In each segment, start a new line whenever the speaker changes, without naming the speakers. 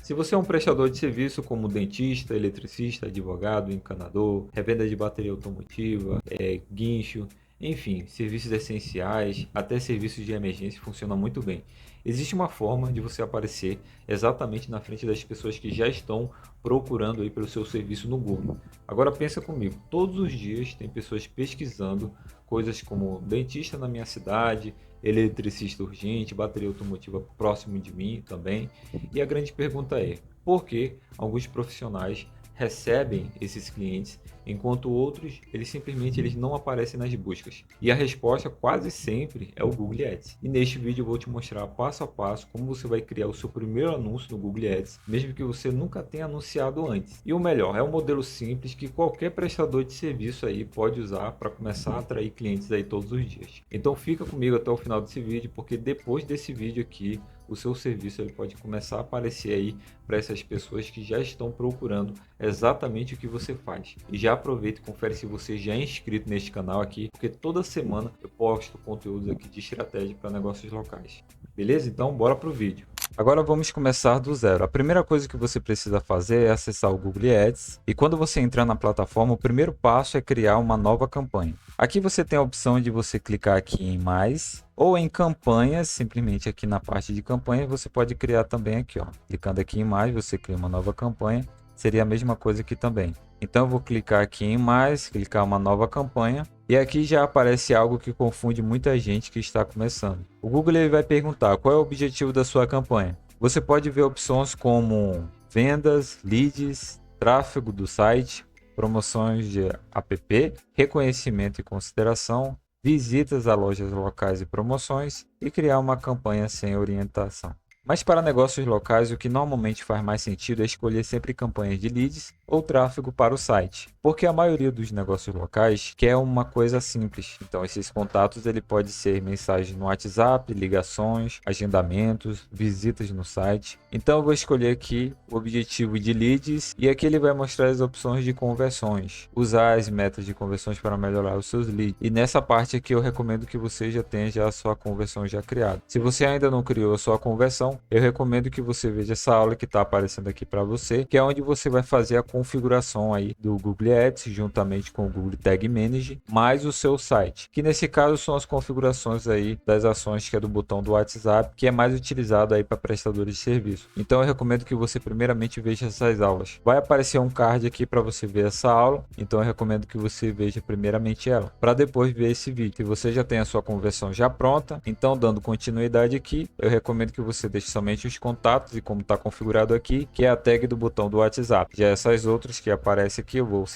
Se você é um prestador de serviço como dentista, eletricista, advogado, encanador, revenda de bateria automotiva, guincho, enfim, serviços essenciais, até serviços de emergência funcionam muito bem. Existe uma forma de você aparecer exatamente na frente das pessoas que já estão procurando aí pelo seu serviço no Google. Agora pensa comigo, todos os dias tem pessoas pesquisando coisas como dentista na minha cidade, eletricista urgente, bateria automotiva próximo de mim também. E a grande pergunta é: por que alguns profissionais recebem esses clientes enquanto outros eles não aparecem nas buscas? E a resposta quase sempre é o Google Ads. E neste vídeo eu vou te mostrar passo a passo como você vai criar o seu primeiro anúncio no Google Ads, mesmo que você nunca tenha anunciado antes. E o melhor, é um modelo simples que qualquer prestador de serviço aí pode usar para começar a atrair clientes aí todos os dias. Então fica comigo até o final desse vídeo, porque depois desse vídeo aqui o seu serviço ele pode começar a aparecer aí para essas pessoas que já estão procurando exatamente o que você faz. E já aproveita e confere se você já é inscrito neste canal aqui, porque toda semana eu posto conteúdos aqui de estratégia para negócios locais. Beleza? Então bora pro vídeo. Agora vamos começar do zero. A primeira coisa que você precisa fazer é acessar o Google Ads, e quando você entrar na plataforma, o primeiro passo é criar uma nova campanha. Aqui você tem a opção de você clicar aqui em mais ou em campanhas, simplesmente aqui na parte de campanha você pode criar também aqui, ó. Clicando aqui em mais, você cria uma nova campanha, seria a mesma coisa aqui também. Então eu vou clicar aqui em mais, clicar uma nova campanha, e aqui já aparece algo que confunde muita gente que está começando. O Google ele vai perguntar qual é o objetivo da sua campanha. Você pode ver opções como vendas, leads, tráfego do site, promoções de app, reconhecimento e consideração, visitas a lojas locais e promoções, e criar uma campanha sem orientação. Mas para negócios locais, o que normalmente faz mais sentido é escolher sempre campanhas de leads ou tráfego para o site, porque a maioria dos negócios locais quer uma coisa simples. Então esses contatos ele pode ser mensagens no WhatsApp, ligações, agendamentos, visitas no site. Então eu vou escolher aqui o objetivo de leads, e aqui ele vai mostrar as opções de conversões, usar as metas de conversões para melhorar os seus leads. E nessa parte aqui eu recomendo que você já tenha a sua conversão já criada. Se você ainda não criou a sua conversão, eu recomendo que você veja essa aula que está aparecendo aqui para você, que é onde você vai fazer a configuração aí do Google Ads juntamente com o Google Tag Manager mais o seu site, que nesse caso são as configurações aí das ações, que é do botão do WhatsApp, que é mais utilizado aí para prestadores de serviço. Então eu recomendo que você primeiramente veja essas aulas. Vai aparecer um card aqui para você ver essa aula, então eu recomendo que você veja primeiramente ela, para depois ver esse vídeo. Se você já tem a sua conversão já pronta, então dando continuidade aqui, eu recomendo que você deixe somente os contatos e como está configurado aqui, que é a tag do botão do WhatsApp. Já essas outras que aparecem aqui eu vou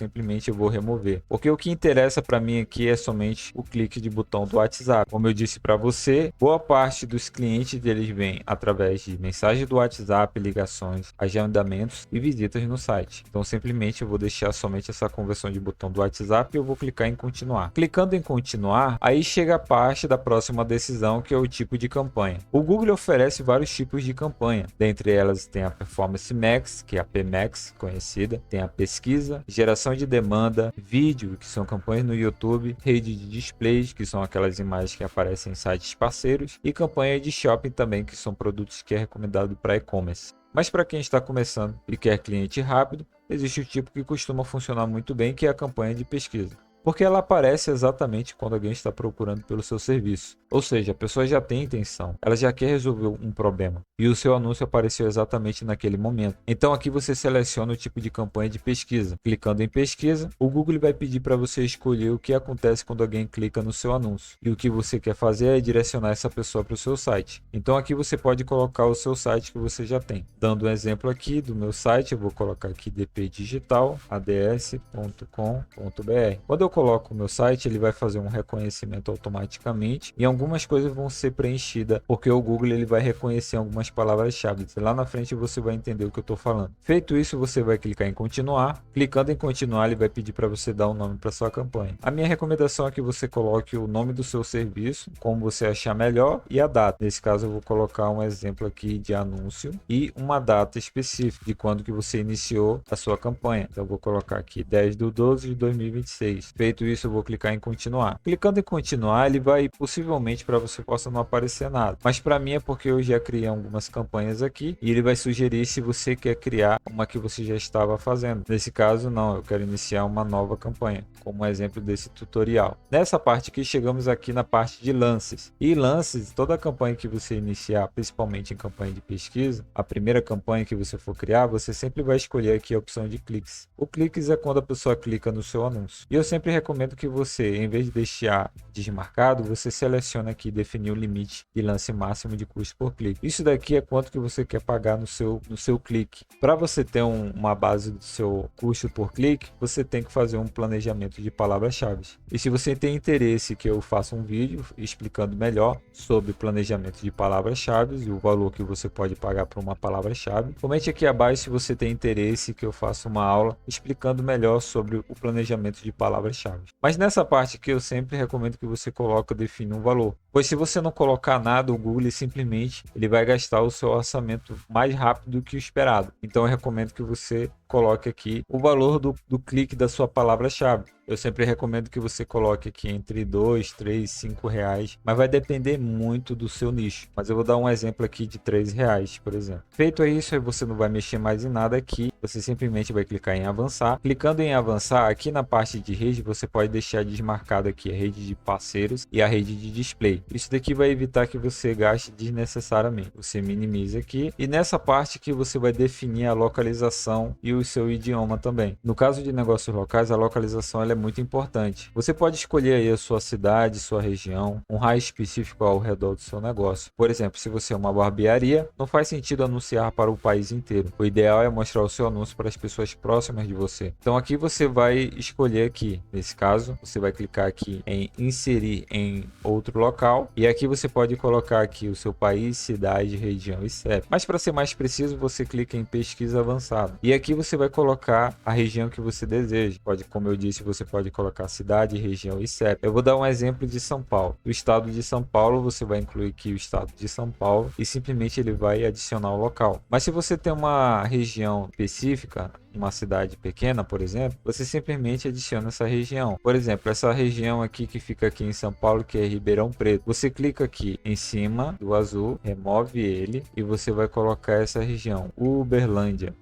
remover, porque o que interessa para mim aqui é somente o clique de botão do WhatsApp. Como eu disse para você, boa parte dos clientes deles vem através de mensagem do WhatsApp, ligações, agendamentos e visitas no site. Então simplesmente eu vou deixar somente essa conversão de botão do WhatsApp e eu vou clicar em continuar. Clicando em continuar, aí chega a parte da próxima decisão, que é o tipo de campanha. O Google oferece vários tipos de campanha. Dentre elas tem a Performance Max, que é a PMax conhecida, tem a pesquisa, geração de demanda, vídeo, que são campanhas no YouTube, rede de displays, que são aquelas imagens que aparecem em sites parceiros, e campanha de shopping também, que são produtos que é recomendado para e-commerce. Mas para quem está começando e quer cliente rápido, existe o tipo que costuma funcionar muito bem, que é a campanha de pesquisa, porque ela aparece exatamente quando alguém está procurando pelo seu serviço. Ou seja, a pessoa já tem intenção, ela já quer resolver um problema e o seu anúncio apareceu exatamente naquele momento. Então aqui você seleciona o tipo de campanha de pesquisa. Clicando em pesquisa, o Google vai pedir para você escolher o que acontece quando alguém clica no seu anúncio. E o que você quer fazer é direcionar essa pessoa para o seu site. Então aqui você pode colocar o seu site que você já tem. Dando um exemplo aqui do meu site, eu vou colocar aqui dpdigitalads.com.br. Quando eu coloco o meu site, ele vai fazer um reconhecimento automaticamente e algumas coisas vão ser preenchidas, porque o Google ele vai reconhecer algumas palavras-chave. Lá na frente você vai entender o que eu estou falando. Feito isso, você vai clicar em continuar. Clicando em continuar, ele vai pedir para você dar um nome para sua campanha. A minha recomendação é que você coloque o nome do seu serviço, como você achar melhor, e a data. Nesse caso, eu vou colocar um exemplo aqui de anúncio e uma data específica de quando que você iniciou a sua campanha. Então, eu vou colocar aqui 10/12/2026. Feito isso, eu vou clicar em continuar. Clicando em continuar, ele vai possivelmente para você possa não aparecer nada. Mas para mim é porque eu já criei algumas campanhas aqui e ele vai sugerir se você quer criar uma que você já estava fazendo. Nesse caso, não, eu quero iniciar uma nova campanha, como exemplo desse tutorial. Nessa parte aqui, chegamos aqui na parte de lances. E lances, toda campanha que você iniciar, principalmente em campanha de pesquisa, a primeira campanha que você for criar, você sempre vai escolher aqui a opção de cliques. O cliques é quando a pessoa clica no seu anúncio. E eu sempre recomendo que você, em vez de deixar desmarcado, você seleciona aqui e definir o limite de lance máximo de custo por clique. Isso daqui é quanto que você quer pagar no seu clique. Para você ter uma base do seu custo por clique, você tem que fazer um planejamento de palavras-chave. E se você tem interesse que eu faça um vídeo explicando melhor sobre planejamento de palavras-chave e o valor que você pode pagar por uma palavra-chave, comente aqui abaixo se você tem interesse que eu faça uma aula explicando melhor sobre o planejamento de palavras-chave. Mas nessa parte aqui eu sempre recomendo que você define um valor, pois se você não colocar nada, o Google simplesmente ele vai gastar o seu orçamento mais rápido do que o esperado. Então eu recomendo que você coloque aqui o valor do clique da sua palavra-chave. Eu sempre recomendo que você coloque aqui entre 2, 3, 5 reais, mas vai depender muito do seu nicho. Mas eu vou dar um exemplo aqui de 3 reais, por exemplo. Feito isso, aí você não vai mexer mais em nada aqui, você simplesmente vai clicar em avançar. Clicando em avançar, aqui na parte de rede, você pode deixar desmarcado aqui a rede de parceiros e a rede de display. Isso daqui vai evitar que você gaste desnecessariamente. Você minimiza aqui e nessa parte que você vai definir a localização e o seu idioma também. No caso de negócios locais, a localização ela é muito importante. Você pode escolher aí a sua cidade, sua região, um raio específico ao redor do seu negócio. Por exemplo, se você é uma barbearia, não faz sentido anunciar para o país inteiro. O ideal é mostrar o seu anúncio para as pessoas próximas de você. Então aqui você vai escolher aqui, nesse caso, você vai clicar aqui em inserir em outro local e aqui você pode colocar aqui o seu país, cidade, região e CEP. Mas para ser mais preciso, você clica em pesquisa avançada. E aqui você vai colocar a região que você deseja. Pode, como eu disse, você pode colocar cidade, região e CEP. Eu vou dar um exemplo de São Paulo. O estado de São Paulo, você vai incluir aqui o estado de São Paulo e simplesmente ele vai adicionar o local. Mas se você tem uma região específica, uma cidade pequena, por exemplo, você simplesmente adiciona essa região. Por exemplo, essa região aqui que fica aqui em São Paulo, que é Ribeirão Preto. Você clica aqui em cima do azul, remove ele e você vai colocar essa região, Uberlândia.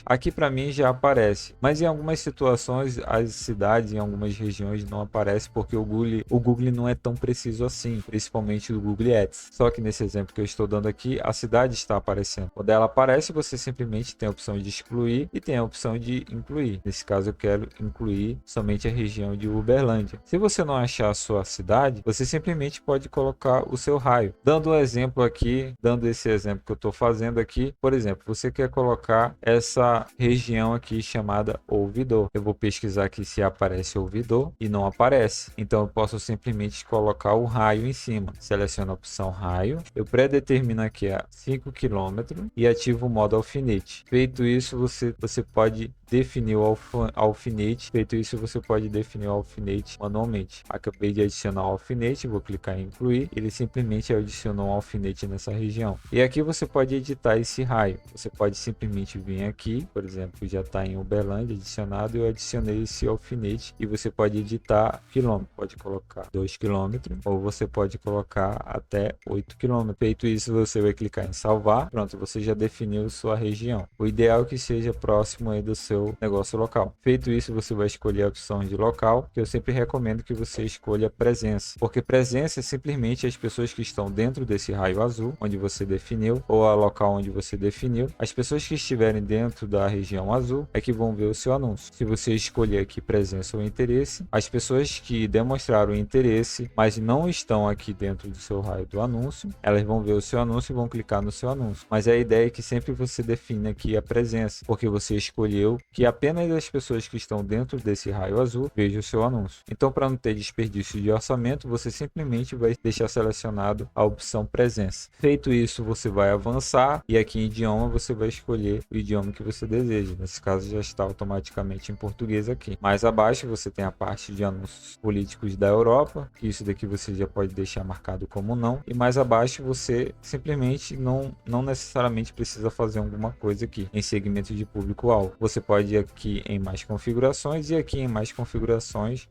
Aqui para mim já aparece, mas em algumas situações as cidades em algumas regiões não aparecem porque o Google não é tão preciso assim, principalmente o Google Ads. Só que nesse exemplo que eu estou dando aqui, a cidade está aparecendo. Quando ela aparece, você simplesmente tem a opção de excluir e tem a opção de incluir. Nesse caso eu quero incluir somente a região de Uberlândia. Se você não achar a sua cidade, você simplesmente pode colocar o seu raio. Dando um exemplo aqui, dando esse exemplo que eu estou fazendo aqui, por exemplo, você quer colocar essa região aqui chamada ouvidor. Eu vou pesquisar aqui se aparece ouvidor e não aparece. Então eu posso simplesmente colocar o raio em cima. Seleciono a opção raio. Eu predetermino aqui a 5 km e ativo o modo alfinete. Feito isso, você pode definir o alfinete. Feito isso, você pode definir o alfinete manualmente. Acabei de adicionar o alfinete, vou clicar em incluir. Ele simplesmente adicionou um alfinete nessa região. E aqui você pode editar esse raio. Você pode simplesmente vir aqui, por exemplo, já está em Uberlândia adicionado, eu adicionei esse alfinete e você pode editar quilômetro. Pode colocar 2 km ou você pode colocar até 8 km. Feito isso, você vai clicar em salvar. Pronto, você já definiu sua região. O ideal é que seja próximo aí do seu negócio local. Feito isso, você vai escolher a opção de local, que eu sempre recomendo que você escolha presença, porque presença é simplesmente as pessoas que estão dentro desse raio azul, onde você definiu, ou a local onde você definiu. As pessoas que estiverem dentro da região azul é que vão ver o seu anúncio. Se você escolher aqui presença ou interesse, as pessoas que demonstraram interesse, mas não estão aqui dentro do seu raio do anúncio, elas vão ver o seu anúncio e vão clicar no seu anúncio. Mas a ideia é que sempre você define aqui a presença, porque você escolheu que apenas as pessoas que estão dentro desse raio azul vejam o seu anúncio. Então, para não ter desperdício de orçamento, você simplesmente vai deixar selecionado a opção presença. Feito isso, você vai avançar e aqui em idioma você vai escolher o idioma que você deseja. Nesse caso já está automaticamente em português aqui. Mais abaixo você tem a parte de anúncios políticos da Europa, que isso daqui você já pode deixar marcado como não. E mais abaixo você simplesmente não necessariamente precisa fazer alguma coisa aqui em segmento de público-alvo. Você pode ir aqui em mais configurações e aqui em mais configurações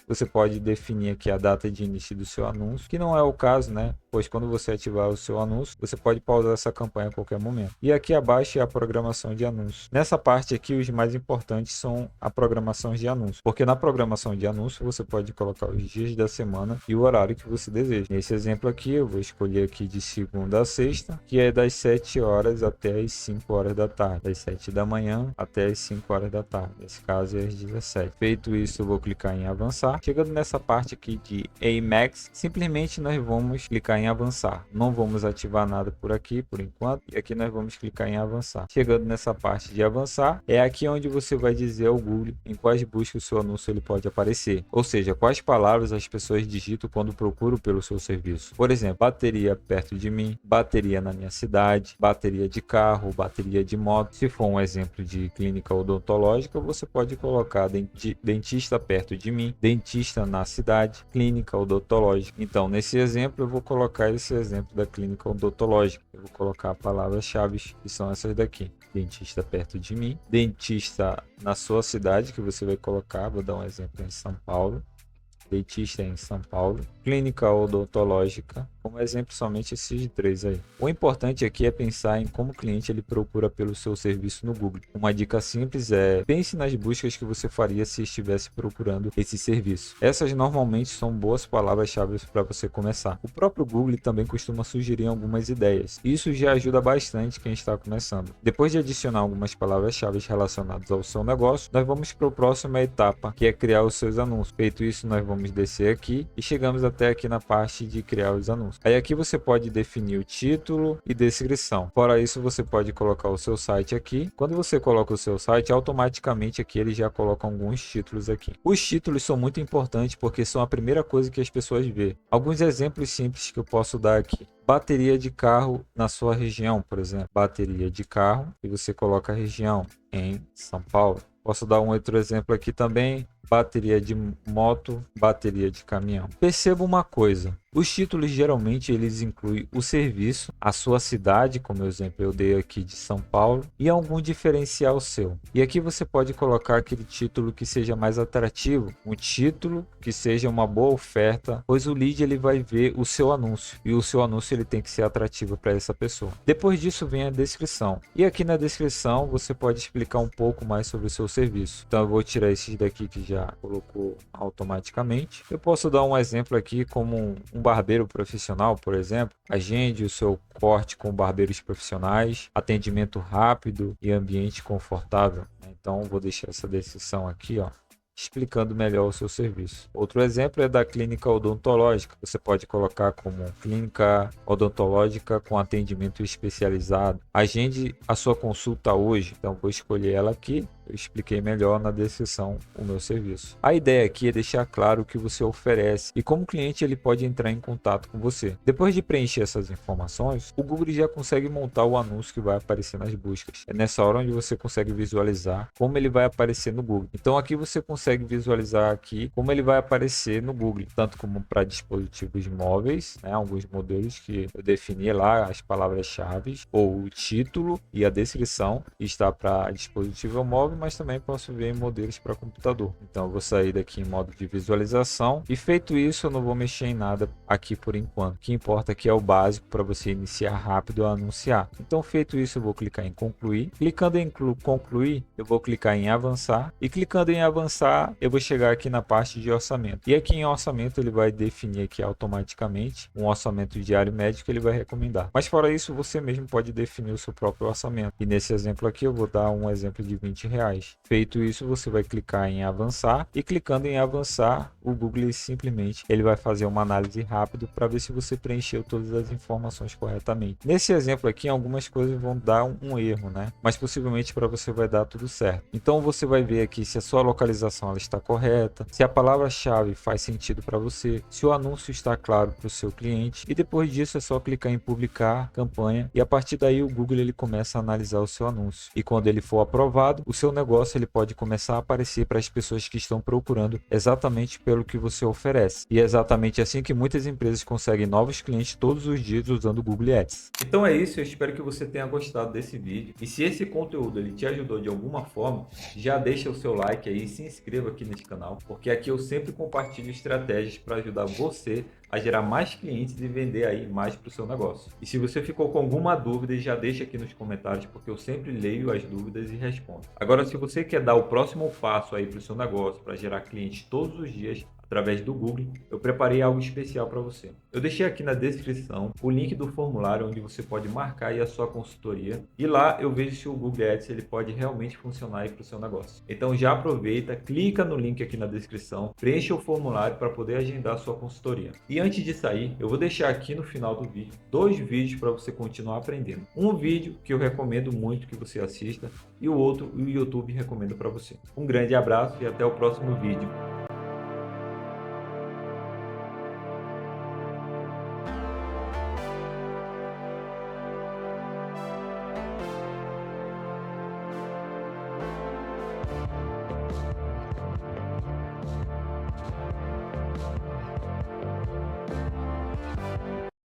você pode definir aqui a data de início do seu anúncio, que não é o caso, né? Pois quando você ativar o seu anúncio, você pode pausar essa campanha a qualquer momento. E aqui abaixo é a programação de anúncios. Nessa parte aqui, os mais importantes são a programação de anúncios, porque na programação de anúncios você pode colocar os dias da semana e o horário que você deseja. Nesse exemplo aqui, eu vou escolher aqui de segunda a sexta, que é das 7 horas até as 5 horas da tarde, das 7 da manhã até as 5 horas da tarde. Nesse caso é às 17. Feito isso, eu vou clicar em avançar. Chegando nessa parte aqui de Emacs, simplesmente nós vamos clicar em avançar. Não vamos ativar nada por aqui por enquanto, e aqui nós vamos clicar em avançar. Chegando nessa parte de avançar, é aqui onde você vai dizer ao Google em quais buscas o seu anúncio ele pode aparecer, ou seja, quais palavras as pessoas digitam quando procuram pelo seu serviço. Por exemplo, bateria perto de mim, bateria na minha cidade, bateria de carro, bateria de moto. Se for um exemplo de clínica odontológica, você pode colocar dentista perto de mim, dentista na cidade, clínica odontológica. Então, nesse exemplo, eu vou colocar esse exemplo da clínica odontológica. Eu vou colocar palavras-chave que são essas daqui: dentista perto de mim, dentista na sua cidade, que você vai colocar, vou dar um exemplo em São Paulo, dentista em São Paulo, clínica odontológica, como exemplo somente esses três aí. O importante aqui é pensar em como o cliente ele procura pelo seu serviço no Google. Uma dica simples é: pense nas buscas que você faria se estivesse procurando esse serviço. Essas normalmente são boas palavras-chave para você começar. O próprio Google também costuma sugerir algumas ideias. Isso já ajuda bastante quem está começando. Depois de adicionar algumas palavras-chave relacionadas ao seu negócio, nós vamos para a próxima etapa, que é criar os seus anúncios. Feito isso, nós vamos descer aqui e chegamos até aqui na parte de criar os anúncios. Aí aqui você pode definir o título e descrição. Fora isso, você pode colocar o seu site aqui. Quando você coloca o seu site, automaticamente aqui ele já coloca alguns títulos aqui. Os títulos são muito importantes porque são a primeira coisa que as pessoas vê. Alguns exemplos simples que eu posso dar aqui: bateria de carro na sua região, por exemplo. Bateria de carro, e você coloca a região em São Paulo. Posso dar um outro exemplo aqui também: bateria de moto, bateria de caminhão. Perceba uma coisa: os títulos geralmente eles incluem o serviço, a sua cidade, como o exemplo eu dei aqui de São Paulo, e algum diferencial seu. E aqui você pode colocar aquele título que seja mais atrativo, um título que seja uma boa oferta, pois o lead ele vai ver o seu anúncio e o seu anúncio ele tem que ser atrativo para essa pessoa. Depois disso vem a descrição. E aqui na descrição você pode explicar um pouco mais sobre o seu serviço. Então eu vou tirar esses daqui que já colocou automaticamente. Eu posso dar um exemplo aqui como um barbeiro profissional, por exemplo. Agende o seu corte com barbeiros profissionais, atendimento rápido e ambiente confortável. Então vou deixar essa descrição aqui, ó, explicando melhor o seu serviço. Outro exemplo é da clínica odontológica. Você pode colocar como clínica odontológica com atendimento especializado. Agende a sua consulta hoje. Então vou escolher ela aqui. Eu expliquei melhor na descrição o meu serviço. A ideia aqui é deixar claro o que você oferece e como o cliente ele pode entrar em contato com você. Depois de preencher essas informações, o Google já consegue montar o anúncio que vai aparecer nas buscas. É nessa hora onde você consegue visualizar como ele vai aparecer no Google. Então aqui você consegue visualizar aqui como ele vai aparecer no Google, tanto como para dispositivos móveis, né, alguns modelos que eu defini lá, as palavras-chave ou o título e a descrição está para dispositivo móvel, mas também posso ver em modelos para computador. Então eu vou sair daqui em modo de visualização e feito isso eu não vou mexer em nada aqui por enquanto. O que importa aqui é o básico para você iniciar rápido a anunciar. Então feito isso eu vou clicar em concluir. Clicando em concluir eu vou clicar em avançar e clicando em avançar eu vou chegar aqui na parte de orçamento. E aqui em orçamento ele vai definir aqui automaticamente um orçamento diário médio que ele vai recomendar. Mas fora isso você mesmo pode definir o seu próprio orçamento. E nesse exemplo aqui eu vou dar um exemplo de R$20. Feito isso, você vai clicar em avançar e clicando em avançar, o Google simplesmente ele vai fazer uma análise rápida para ver se você preencheu todas as informações corretamente. Nesse exemplo aqui, algumas coisas vão dar um erro, né? Mas possivelmente para você vai dar tudo certo. Então você vai ver aqui se a sua localização ela está correta, se a palavra-chave faz sentido para você, se o anúncio está claro para o seu cliente e depois disso é só clicar em publicar campanha e a partir daí o Google ele começa a analisar o seu anúncio e quando ele for aprovado, o seu negócio ele pode começar a aparecer para as pessoas que estão procurando exatamente pelo que você oferece. E é exatamente assim que muitas empresas conseguem novos clientes todos os dias usando o Google Ads. Então é isso, eu espero que você tenha gostado desse vídeo. E se esse conteúdo ele te ajudou de alguma forma, já deixa o seu like aí e se inscreva aqui nesse canal, porque aqui eu sempre compartilho estratégias para ajudar você a gerar mais clientes e vender aí mais para o seu negócio. E se você ficou com alguma dúvida, já deixa aqui nos comentários, porque eu sempre leio as dúvidas e respondo. Agora, se você quer dar o próximo passo aí para o seu negócio, para gerar clientes todos os dias, através do Google, eu preparei algo especial para você. Eu deixei aqui na descrição o link do formulário onde você pode marcar aí a sua consultoria e lá eu vejo se o Google Ads ele pode realmente funcionar aí para o seu negócio. Então já aproveita, clica no link aqui na descrição, preencha o formulário para poder agendar a sua consultoria. E antes de sair, eu vou deixar aqui no final do vídeo 2 vídeos para você continuar aprendendo. Um vídeo que eu recomendo muito que você assista e o outro o YouTube recomenda para você. Um grande abraço e até o próximo vídeo.